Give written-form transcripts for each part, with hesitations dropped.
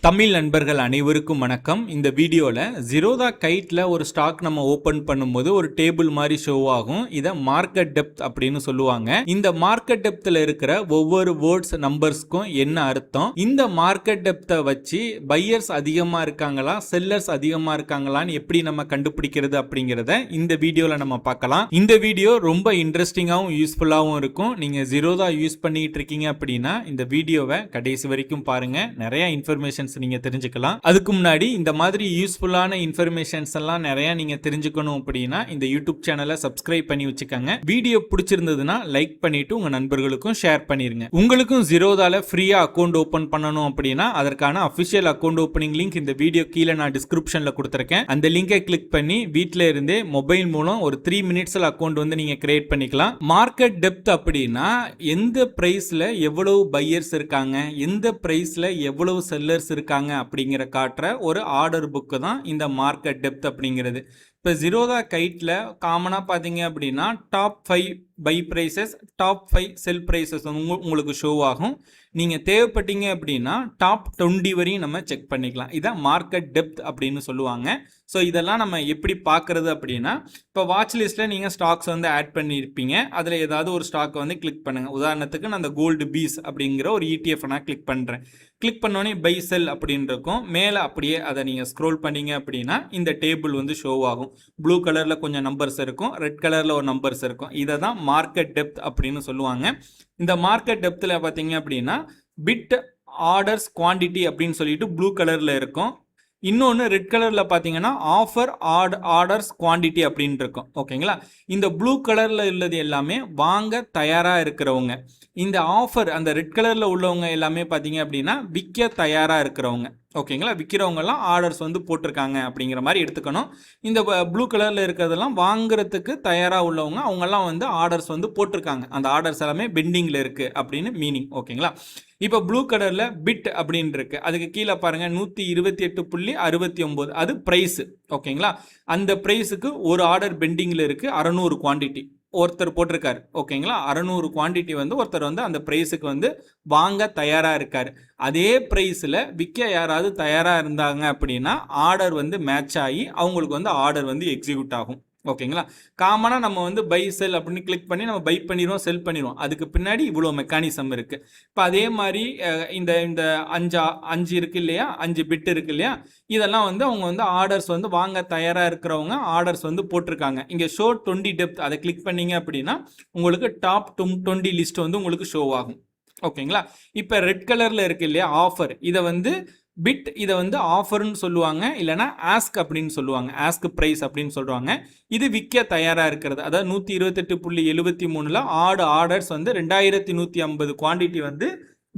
தமிழ் நண்பர்கள் அனைவருக்கும் வணக்கம். இந்த வீடியோவில் ஜீரோதா கைட்டில் ஒரு ஸ்டாக் நம்ம ஓப்பன் பண்ணும்போது ஒரு டேபிள் மாதிரி ஷோ ஆகும். இதை மார்க்கெட் டெப்த் அப்படின்னு சொல்லுவாங்க. இந்த மார்க்கெட் டெப்த்தில் இருக்கிற ஒவ்வொரு வேர்ட்ஸ் நம்பர்ஸ்க்கும் என்ன அர்த்தம், இந்த மார்க்கெட் டெப்த்தை வச்சு பையர்ஸ் அதிகமாக இருக்காங்களா செல்லர்ஸ் அதிகமாக இருக்காங்களான்னு எப்படி நம்ம கண்டுபிடிக்கிறது அப்படிங்கிறத இந்த வீடியோவில் நம்ம பார்க்கலாம். இந்த வீடியோ ரொம்ப இன்ட்ரெஸ்டிங்காகவும் யூஸ்ஃபுல்லாகவும் இருக்கும். நீங்கள் ஜீரோதா யூஸ் பண்ணிட்டு இருக்கீங்க அப்படின்னா இந்த வீடியோவை கடைசி வரைக்கும் பாருங்க. நிறைய இன்ஃபர்மேஷன் நீங்க தெரிஞ்சுக்கலாம். அதுக்கு முன்னாடி இந்த மாதிரி யூஸ்ஃபுல்லான இன்ஃபர்மேஷன்ஸ் எல்லாம் நிறைய நீங்க தெரிஞ்சுக்கணும் அப்படின்னா இந்த யூடியூப் சேனலை சப்ஸ்கிரைப் பண்ணி வச்சுக்கோங்க. வீடியோ பிடிச்சிருந்ததுன்னா லைக் பண்ணிட்டு உங்க நண்பர்களுக்கும் ஷேர் பண்ணிருங்க. உங்களுக்கும் ஜீரோதால ஃப்ரீயா அக்கௌண்ட் ஓபன் பண்ணணும் அப்படின்னா அதற்கான அபிஷியல் அக்கௌண்ட் ஓபனிங் லிங்க் இந்த வீடியோ கீழே நான் டிஸ்கிரிப்ஷன்ல கொடுத்திருக்கேன். அந்த லிங்கை கிளிக் பண்ணி வீட்ல இருந்தே மொபைல் மூலம் ஒரு 3 மினிட்ஸ்ல அக்கௌண்ட் வந்து நீங்க கிரியேட் பண்ணிக்கலாம். மார்க்கெட் டெப்த் அப்படின்னா எந்த பிரைஸ்ல எவ்வளவு பையர்ஸ் இருக்காங்க, எந்த பிரைஸ்ல எவ்வளவு செல்லர்ஸ் இருக்காங்க அப்படிங்கிற காட்டுற ஒரு ஆர்டர் புக்கு தான் இந்த மார்க்கெட் டெப்த் அப்படிங்கிறது. இப்போ ஜீரோதா கைட்டில் காமனாக பார்த்தீங்க அப்படின்னா top 5 buy prices, top 5 sell prices உங்களுக்கு ஷோ ஆகும். நீங்கள் தேவைப்பட்டீங்க அப்படின்னா டாப் 20 வரையும் நம்ம செக் பண்ணிக்கலாம். இதான் மார்க்கெட் டெப்த் அப்படின்னு சொல்லுவாங்க. ஸோ இதெல்லாம் நம்ம எப்படி பார்க்குறது அப்படின்னா, இப்போ வாட்ச் லிஸ்ட்டில் நீங்கள் ஸ்டாக்ஸ் வந்து ஆட் பண்ணியிருப்பீங்க. அதில் ஏதாவது ஒரு ஸ்டாக்கை வந்து கிளிக் பண்ணுங்கள். உதாரணத்துக்கு நான் அந்த கோல்டு பீஸ் அப்படிங்கிற ஒரு ETF நான் கிளிக் பண்ணுறேன். கிளிக் பண்ணோன்னே பை செல் அப்படின்னு இருக்கும். மேலே அப்படியே அதை நீங்கள் ஸ்க்ரோல் பண்ணீங்க அப்படின்னா இந்த டேபிள் வந்து ஷோ ஆகும். ப்ளூ கலரில் கொஞ்சம் நம்பர்ஸ் இருக்கும், ரெட் கலரில் ஒரு நம்பர்ஸ் இருக்கும். இதை தான் மார்க்கெட் டெப்த் அப்படின்னு சொல்லுவாங்க. இந்த மார்க்கெட் டெப்த்தில் பார்த்தீங்க அப்படின்னா பிட் ஆர்டர்ஸ் குவான்டிட்டி அப்படின்னு சொல்லிட்டு ப்ளூ கலரில் இருக்கும். இன்னொன்று ரெட் கலரில் பார்த்தீங்கன்னா ஆஃபர் ஆர்டர்ஸ் குவான்டிட்டி அப்படின்னு இருக்கும். ஓகேங்களா, இந்த ப்ளூ கலரில் உள்ளது எல்லாமே வாங்க தயாராக இருக்கிறவங்க. இந்த ஆஃபர் அந்த ரெட் கலரில் உள்ளவங்க எல்லாமே பார்த்தீங்க அப்படின்னா விற்க தயாராக இருக்கிறவங்க. ஓகேங்களா, விற்கிறவங்கெல்லாம் ஆர்டர்ஸ் வந்து போட்டிருக்காங்க அப்படிங்கிற மாதிரி எடுத்துக்கணும். இந்த ப்ளூ கலரில் இருக்கிறதெல்லாம் வாங்குறதுக்கு தயாராக உள்ளவங்க, அவங்கெல்லாம் வந்து ஆர்டர்ஸ் வந்து போட்டிருக்காங்க. அந்த ஆர்டர்ஸ் எல்லாமே பெண்டிங்கில் இருக்குது அப்படின்னு மீனிங். ஓகேங்களா, இப்போ ப்ளூ கலரில் பிட் அப்படின்னு இருக்கு. அதுக்கு கீழே பாருங்க 128.69 அது ப்ரைஸு. ஓகேங்களா, அந்த ப்ரைஸுக்கு ஒரு ஆர்டர் பெண்டிங்கில் இருக்குது. 600 குவான்டிட்டி ஒருத்தர் போட்டிருக்காரு. ஓகேங்களா, 600 குவான்டிட்டி வந்து ஒருத்தர் வந்து அந்த ப்ரைஸுக்கு வந்து வாங்க தயாராக இருக்காரு. அதே ப்ரைஸில் விற்க யாராவது தயாராக இருந்தாங்க அப்படின்னா ஆர்டர் வந்து மேட்ச் ஆகி அவங்களுக்கு வந்து ஆர்டர் வந்து எக்ஸிக்யூட் ஆகும். ஓகேங்களா, காமனாக நம்ம வந்து பை செல் அப்படின்னு கிளிக் பண்ணி நம்ம பை பண்ணிடுவோம், செல் பண்ணிடுவோம். அதுக்கு பின்னாடி இவ்வளோ மெக்கானிசம் இருக்குது. இப்போ அதே மாதிரி இந்த இந்த 5 இருக்குது இல்லையா, 5 பிட் இருக்குது இல்லையா, இதெல்லாம் வந்து அவங்க வந்து ஆர்டர்ஸ் வந்து வாங்க தயாராக இருக்கிறவங்க ஆர்டர்ஸ் வந்து போட்டிருக்காங்க. இங்கே ஷோ 20 டெப்த் அதை கிளிக் பண்ணீங்க அப்படின்னா உங்களுக்கு டாப் 20 லிஸ்ட் வந்து உங்களுக்கு ஷோ ஆகும். ஓகேங்களா, இப்போ ரெட் கலரில் இருக்கு இல்லையா ஆஃபர், இதை வந்து பிட், இதை வந்து ஆஃபர்னு சொல்லுவாங்க, இல்லைனா ஆஸ்க் அப்படின்னு சொல்லுவாங்க, ஆஸ்க் ப்ரைஸ் அப்படின்னு சொல்லுவாங்க. இது விற்க தயாராக இருக்கிறது. அதாவது 128.73 ஆர்டர்ஸ் வந்து 2150 குவான்டிட்டி வந்து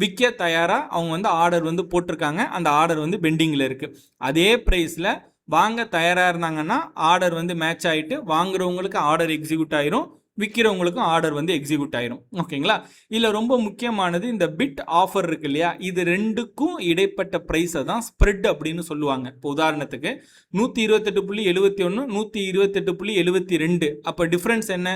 விற்க தயாராக அவங்க வந்து ஆர்டர் வந்து போட்டிருக்காங்க. அந்த ஆர்டர் வந்து பெண்டிங்கில் இருக்குது. அதே ப்ரைஸில் வாங்க தயாராக இருந்தாங்கன்னா ஆர்டர் வந்து மேட்ச் ஆகிட்டு வாங்குறவங்களுக்கு ஆர்டர் எக்ஸிக்யூட் ஆயிரும், விற்கிறவங்களுக்கும் ஆர்டர் வந்து எக்ஸிக்யூட் ஆயிரும். ஓகேங்களா, இதில் ரொம்ப முக்கியமானது இந்த பிட் ஆஃபர் இருக்கு இல்லையா, இது ரெண்டுக்கும் இடைப்பட்ட ப்ரைஸை தான் ஸ்ப்ரெட் அப்படின்னு சொல்லுவாங்க. இப்போ உதாரணத்துக்கு 128.71 128.72, அப்போ டிஃப்ரென்ஸ் என்ன,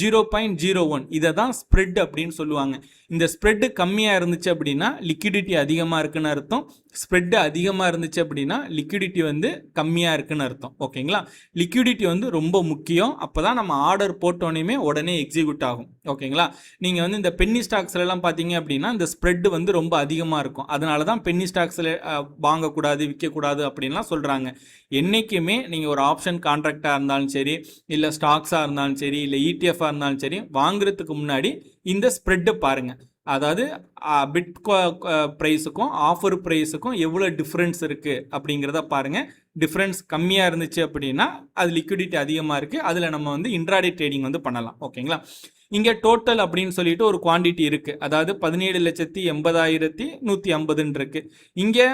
0.01. இதை தான் ஸ்ப்ரெட் அப்படின்னு சொல்லுவாங்க. இந்த ஸ்ப்ரெட்டு கம்மியாக இருந்துச்சு அப்படின்னா லிக்விடிட்டி அதிகமாக இருக்குன்னு அர்த்தம். ஸ்ப்ரெட்டு அதிகமாக இருந்துச்சு அப்படின்னா லிக்விடிட்டி வந்து கம்மியாக இருக்குன்னு அர்த்தம். ஓகேங்களா, லிக்விடிட்டி வந்து ரொம்ப முக்கியம். அப்போ தான் நம்ம ஆர்டர் போட்டோன்னே உடனே எக்ஸிக்யூட் ஆகும். ஓகேங்களா, நீங்கள் வந்து இந்த பென்னி ஸ்டாக்ஸ்லாம் பார்த்தீங்க அப்படின்னா இந்த ஸ்ப்ரெட் வந்து ரொம்ப அதிகமாக இருக்கும். அதனால தான் பென்னி ஸ்டாக்ஸில் வாங்கக்கூடாது விற்கக்கூடாது அப்படின்லாம் சொல்கிறாங்க. என்றைக்குமே நீங்கள் ஒரு ஆப்ஷன் கான்ட்ராக்டாக இருந்தாலும் சரி, இல்லை ஸ்டாக்ஸாக இருந்தாலும் சரி, இல்லை ETF-ஆக இருந்தாலும் சரி, வாங்குறதுக்கு முன்னாடி இந்த ஸ்ப்ரெட்டு பாருங்கள். அதாவது பிட் ப்ரைஸுக்கும் ஆஃபர் ப்ரைஸுக்கும் எவ்வளோ டிஃப்ரென்ஸ் இருக்குது அப்படிங்கிறத பாருங்கள். டிஃப்ரென்ஸ் கம்மியாக இருந்துச்சு அப்படின்னா அது லிக்விடிட்டி அதிகமாக இருக்குது, அதில் நம்ம வந்து இன்ட்ராடே ட்ரேடிங் வந்து பண்ணலாம். ஓகேங்களா, இங்கே டோட்டல் அப்படின்னு சொல்லிட்டு ஒரு குவான்டிட்டி இருக்குது. அதாவது 17,80,150 இருக்குது. இங்கே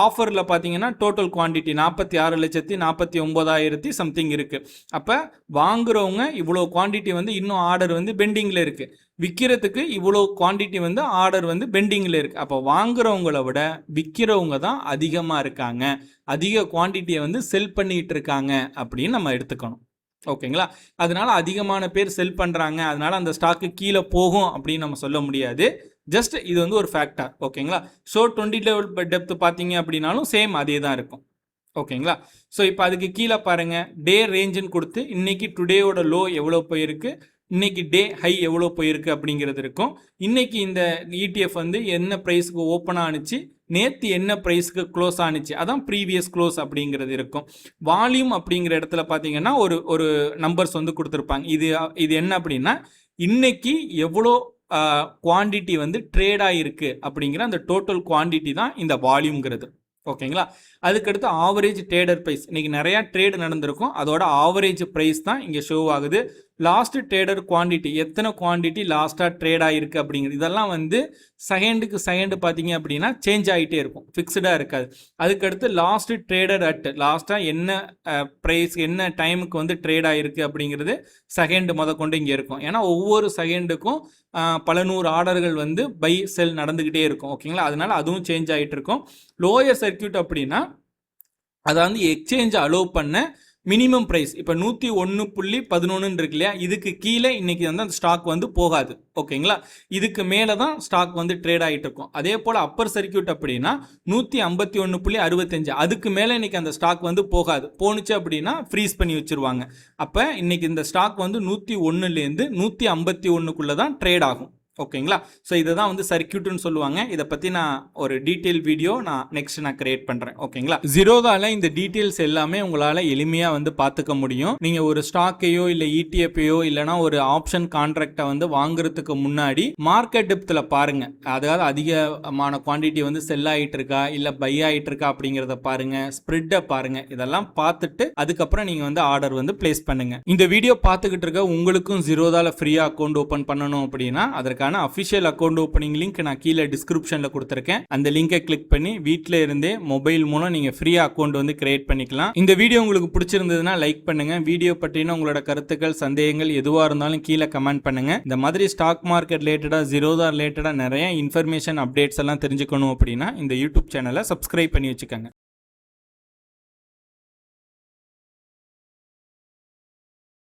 ஆஃபரில் பார்த்தீங்கன்னா டோட்டல் குவான்டிட்டி 46,49,000 சம்திங் இருக்குது. அப்போ வாங்குறவங்க இவ்வளோ குவான்டிட்டி வந்து இன்னும் ஆர்டர் வந்து பெண்டிங்கில் இருக்குது, விற்கிறதுக்கு இவ்வளோ குவான்டிட்டி வந்து ஆர்டர் வந்து பெண்டிங்கில் இருக்குது. அப்போ வாங்குறவங்கள விட விற்கிறவங்க தான் அதிகமாக இருக்காங்க, அதிக குவான்டிட்டியை வந்து செல் பண்ணிகிட்டு இருக்காங்க அப்படின்னு நம்ம எடுத்துக்கணும். ஓகேங்களா, அதனால அதிகமான பேர் செல் பண்ணுறாங்க, அதனால அந்த ஸ்டாக்கு கீழே போகும் அப்படின்னு நம்ம சொல்ல முடியாது. ஜஸ்ட் இது வந்து ஒரு ஃபேக்டர். ஓகேங்களா? ஸோ 20 லெவல் டெப்த் பார்த்தீங்க அப்படின்னாலும் சேம் அதே தான் இருக்கும். ஓகேங்களா? ஸோ இப்போ அதுக்கு கீழே பாருங்க, டே ரேஞ்சுன்னு கொடுத்து இன்னைக்கு டுடேயோட லோ எவ்வளோ போயிருக்கு, இன்னைக்கு டே ஹை எவ்வளோ போயிருக்கு அப்படிங்கிறது இருக்கும். இன்னைக்கு இந்த ETF வந்து என்ன ப்ரைஸுக்கு ஓப்பன் ஆனிச்சு, நேற்று என்ன ப்ரைஸுக்கு க்ளோஸ் ஆனிச்சு, அதான் ப்ரீவியஸ் க்ளோஸ் அப்படிங்கிறது இருக்கும். வால்யூம் அப்படிங்கிற இடத்துல பார்த்தீங்கன்னா ஒரு நம்பர்ஸ் வந்து கொடுத்துருப்பாங்க. இது என்ன அப்படின்னா, இன்னைக்கு எவ்வளோ குவான்டிட்டி வந்து ட்ரேட் ஆகிருக்கு அப்படிங்கிற அந்த டோட்டல் குவான்டிட்டி தான் இந்த வால்யூம்ங்கிறது. ஓகேங்களா? அதுக்கடுத்து ஆவரேஜ் ட்ரேடர் ப்ரைஸ், இன்னைக்கு நிறையா ட்ரேடு நடந்திருக்கும், அதோட ஆவரேஜ் ப்ரைஸ் தான் இங்கே ஷோ ஆகுது. லாஸ்ட் ட்ரேடர் குவான்டிட்டி, எத்தனை குவான்டிட்டி லாஸ்ட்டாக ட்ரேட் ஆகிருக்கு அப்படிங்கிறது, இதெல்லாம் வந்து செகண்டுக்கு செகண்டு பார்த்தீங்க அப்படின்னா சேஞ்ச் ஆகிட்டே இருக்கும், ஃபிக்ஸ்டாக இருக்காது. அதுக்கடுத்து லாஸ்ட் ட்ரேடர் லாஸ்ட்டாக என்ன ப்ரைஸ் என்ன டைமுக்கு வந்து ட்ரேட் ஆகிருக்கு அப்படிங்கிறது செகண்டு கொண்டு இங்கே இருக்கும். ஏன்னா ஒவ்வொரு செகண்டுக்கும் பல நூறு ஆர்டர்கள் வந்து பை செல் நடந்துக்கிட்டே இருக்கும். ஓகேங்களா? அதனால அதுவும் சேஞ்ச் ஆகிட்டு இருக்கும். லோயர் சர்க்கியூட் அப்படின்னா அதை வந்து எக்ஸ்சேஞ்ச் அலோவ் பண்ண மினிமம் ப்ரைஸ், இப்போ 101.11 இருக்கு இல்லையா, இதுக்கு கீழே இன்னைக்கு வந்து அந்த ஸ்டாக் வந்து போகாது. ஓகேங்களா? இதுக்கு மேலே தான் ஸ்டாக் வந்து ட்ரேட் ஆகிட்டு இருக்கும். அதே போல் அப்பர் சர்க்கியூட் அப்படின்னா 151.65, அதுக்கு மேலே இன்னைக்கு அந்த ஸ்டாக் வந்து போகாது. போணுச்சு அப்படின்னா ஃப்ரீஸ் பண்ணி வச்சிருவாங்க. அப்போ இன்னைக்கு இந்த ஸ்டாக் வந்து 101லேருந்து 151க்குள்ளே தான் ட்ரேட் ஆகும். ஓகேங்களா? ஸோ இதை தான் வந்து சர்க்கியூட்னு சொல்லுவாங்க. இதை பற்றி நான் ஒரு டீட்டெயில் வீடியோ நெக்ஸ்ட் நான் கிரியேட் பண்ணுறேன். ஓகேங்களா? ஜீரோதால இந்த டீட்டெயில்ஸ் எல்லாமே உங்களால் எளிமையாக வந்து பார்த்துக்க முடியும். நீங்கள் ஒரு ஸ்டாக்கையோ இல்லை ETF-ஐயோ இல்லைனா ஒரு ஆப்ஷன் கான்ட்ராக்டை வந்து வாங்குறதுக்கு முன்னாடி மார்க்கெட் டெப்த்தில் பாருங்க. அதாவது அதிகமான குவான்டிட்டி வந்து செல் ஆகிட்டு இருக்கா இல்லை பை ஆகிட்டு இருக்கா அப்படிங்கிறத பாருங்க, ஸ்ப்ரெட்டை பாருங்க. இதெல்லாம் பார்த்துட்டு அதுக்கப்புறம் நீங்கள் வந்து ஆர்டர் வந்து பிளேஸ் பண்ணுங்க. இந்த வீடியோ பார்த்துக்கிட்டு இருக்க உங்களுக்கும் ஜீரோதால ஃப்ரீயாக அக்கௌண்ட் ஓப்பன் பண்ணணும் அப்படின்னா அதற்கான அஃபிஷியல் அக்கௌண்ட் ஓப்பனிங் லிங்க் நான் கீழே டிஸ்கிரிப்ஷன்ல கொடுத்துருக்கேன். அந்த லிங்கை கிளிக் பண்ணி வீட்டில் இருந்தே மொபைல் மூலம் நீங்க ஃப்ரீயா அக்கௌண்ட் வந்து கிரியேட் பண்ணிக்கலாம். இந்த வீடியோ உங்களுக்கு பிடிச்சிருந்ததுன்னா லைக் பண்ணுங்க. வீடியோ பற்றின உங்களோட கருத்துக்கள் சந்தேகங்கள் எதுவா இருந்தாலும் கீழே கமெண்ட் பண்ணுங்க. இந்த மாதிரி ஸ்டாக் மார்க்கெட் ரிலேட்டடா ஜீரோதா ரிலேட்டடா நிறைய இன்ஃபர்மேஷன் அப்டேட்ஸ் எல்லாம் தெரிஞ்சுக்கணும் அப்படின்னா இந்த யூடியூப் சேனலை சப்ஸ்கிரைப் பண்ணி வச்சுக்கோங்க.